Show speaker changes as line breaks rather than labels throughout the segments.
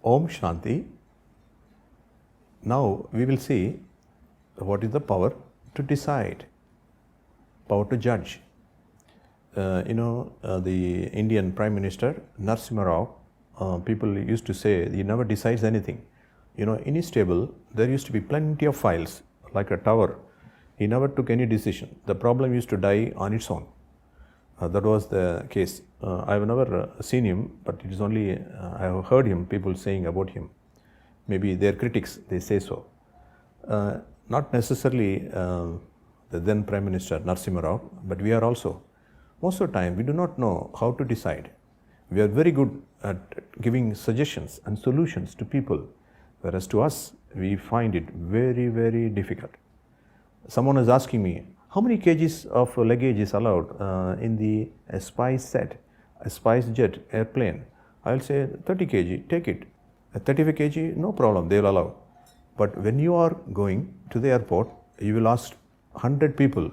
Om Shanti. Now we will see what is the power to decide, power to judge. The Indian Prime Minister Narasimha Rao, people used to say he never decides anything. In his table there used to be plenty of files like a tower. He never took any decision. The problem used to die on its own. That was the case. I have never seen him, but it is only I have heard him, people saying about him. Maybe their critics, they say so. Not necessarily the then Prime Minister Narasimha Rao, but we are also. Most of the time, we do not know how to decide. We are very good at giving suggestions and solutions to people, whereas to us, we find it very, very difficult. Someone is asking me, how many kgs of luggage is allowed in the SpiceJet airplane? I'll say 30 kg, take it. 35 kg, no problem, they will allow. But when you are going to the airport, you will ask 100 people,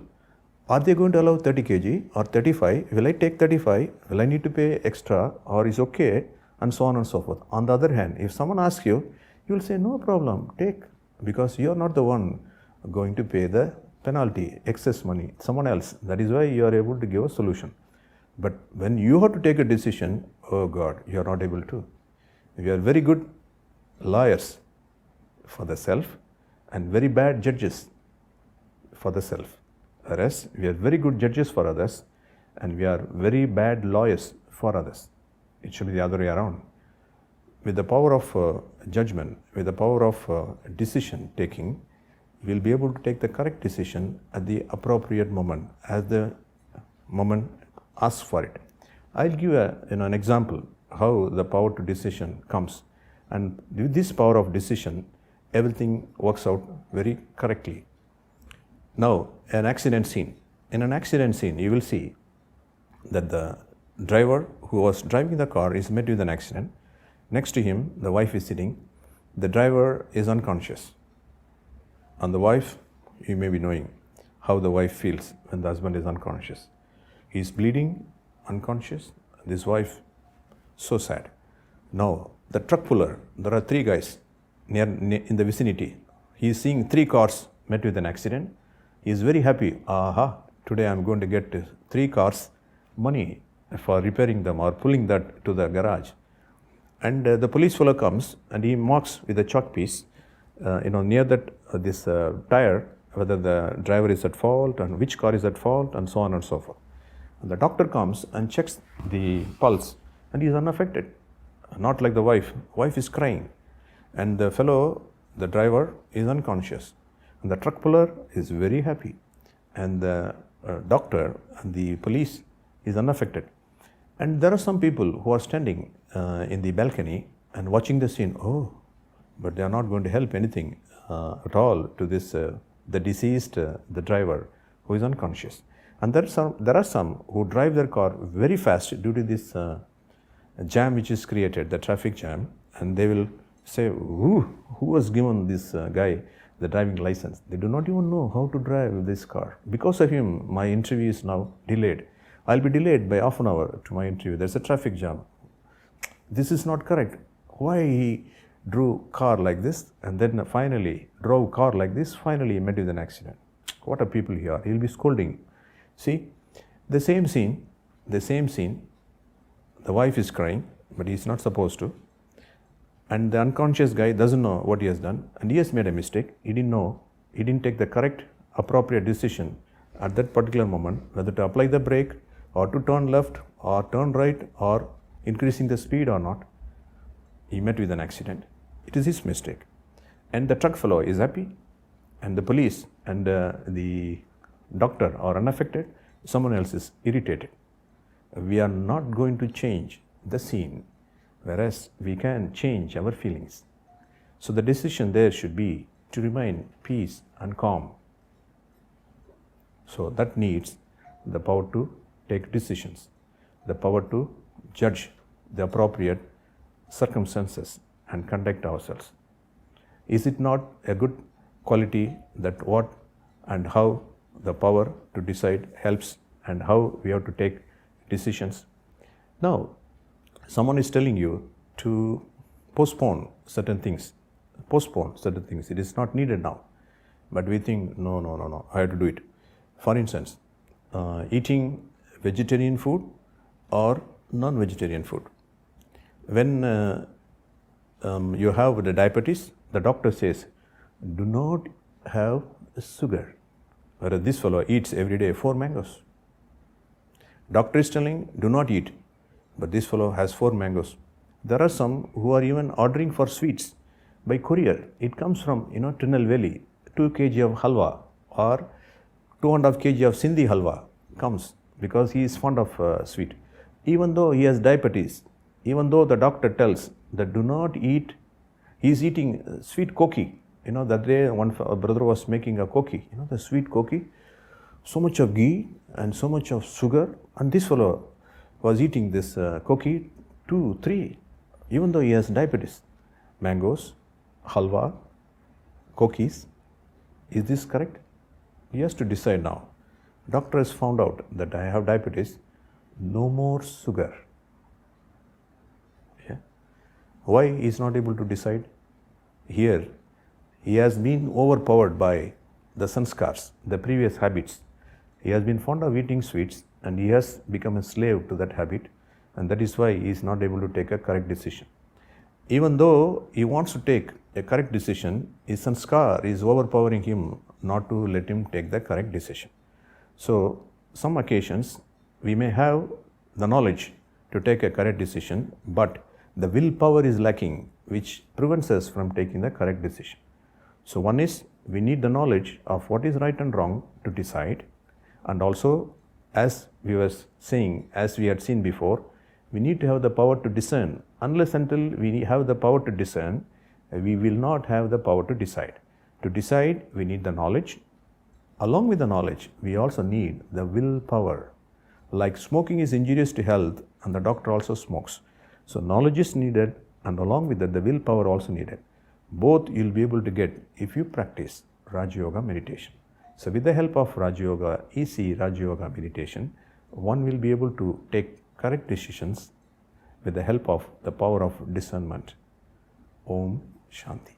are they going to allow 30 kg or 35? Will I take 35? Will I need to pay extra or is okay? And so on and so forth. On the other hand, if someone asks you, you will say, no problem, take, because you are not the one going to pay the penalty, excess money, someone else. That is why you are able to give a solution. But when you have to take a decision, oh God, you are not able to. We are very good lawyers for the self and very bad judges for the self. Whereas we are very good judges for others and we are very bad lawyers for others. It should be the other way around. With the power of judgment, with the power of decision taking, we will be able to take the correct decision at the appropriate moment, as the moment asks for it. I'll give an example how the power to decision comes. And with this power of decision, everything works out very correctly. Now, an accident scene. In an accident scene, you will see that the driver who was driving the car is met with an accident. Next to him, the wife is sitting. The driver is unconscious. And the wife, you may be knowing how the wife feels when the husband is unconscious. He is bleeding, unconscious. This wife, so sad. Now, the truck puller, there are 3 guys near in the vicinity. He is seeing 3 cars met with an accident. He is very happy. Aha, today I am going to get 3 cars money for repairing them or pulling that to the garage. And the police fellow comes and he marks with a chalk piece, near that this tire, whether the driver is at fault and which car is at fault and so on and so forth. And the doctor comes and checks the pulse and he is unaffected. Not like the wife. Wife is crying. And the fellow, the driver, is unconscious. And the truck puller is very happy. And the doctor and the police is unaffected. And there are some people who are standing in the balcony and watching the scene. Oh, but they are not going to help anything at all to this, the deceased, the driver who is unconscious. And there are some who drive their car very fast due to this jam which is created, the traffic jam, and they will say, who was given this guy the driving license? They do not even know how to drive this car. Because of him, my interview is now delayed. I'll be delayed by half an hour to my interview. There's a traffic jam. This is not correct. Why he drew car like this and then finally drove car like this, finally met with an accident? What are people here? He'll be scolding. See, the same scene, the wife is crying, but he's not supposed to. And the unconscious guy doesn't know what he has done, and he has made a mistake. He didn't know, he didn't take the correct, appropriate decision at that particular moment, whether to apply the brake or to turn left or turn right or increasing the speed or not. He met with an accident. It is his mistake. And the truck fellow is happy, and the police and the doctor are unaffected. Someone else is irritated. We are not going to change the scene, whereas we can change our feelings. So the decision there should be to remain peace and calm. So that needs the power to take decisions, the power to judge the appropriate circumstances and conduct ourselves. Is it not a good quality that what and how the power to decide helps and how we have to take decisions? Now, someone is telling you to postpone certain things. It is not needed now. But we think, no, I have to do it. For instance, eating vegetarian food or non-vegetarian food. When you have the diabetes, the doctor says, do not have sugar. Whereas this fellow eats every day 4 mangoes. Doctor is telling, do not eat. But this fellow has 4 mangoes. There are some who are even ordering for sweets by courier. It comes from, Tirunelveli, 2 kg of halwa or 2.5 kg of Sindhi halwa comes because he is fond of sweet. Even though he has diabetes, even though the doctor tells that do not eat, he is eating sweet koki. That day one brother was making a koki, the sweet koki, so much of ghee and so much of sugar, and this fellow was eating this koki 2, 3, even though he has diabetes. Mangoes, halwa, kokis. Is this correct? He has to decide now. Doctor has found out that I have diabetes, no more sugar. Yeah. Why he is not able to decide? Here, he has been overpowered by the sanskars, the previous habits. He has been fond of eating sweets and he has become a slave to that habit, and that is why he is not able to take a correct decision. Even though he wants to take a correct decision, his sanskar is overpowering him not to let him take the correct decision. So, some occasions we may have the knowledge to take a correct decision, but the willpower is lacking, which prevents us from taking the correct decision. So, one is we need the knowledge of what is right and wrong to decide, and also, as we were saying, as we had seen before, we need to have the power to discern. Unless until we have the power to discern, we will not have the power to decide. To decide, we need the knowledge. Along with the knowledge, we also need the willpower. Like smoking is injurious to health, and the doctor also smokes. So knowledge is needed, and along with that, the willpower also needed. Both you will be able to get if you practice Raja Yoga meditation. So with the help of Raja Yoga, easy Raja Yoga meditation, one will be able to take correct decisions with the help of the power of discernment. Om Shanti.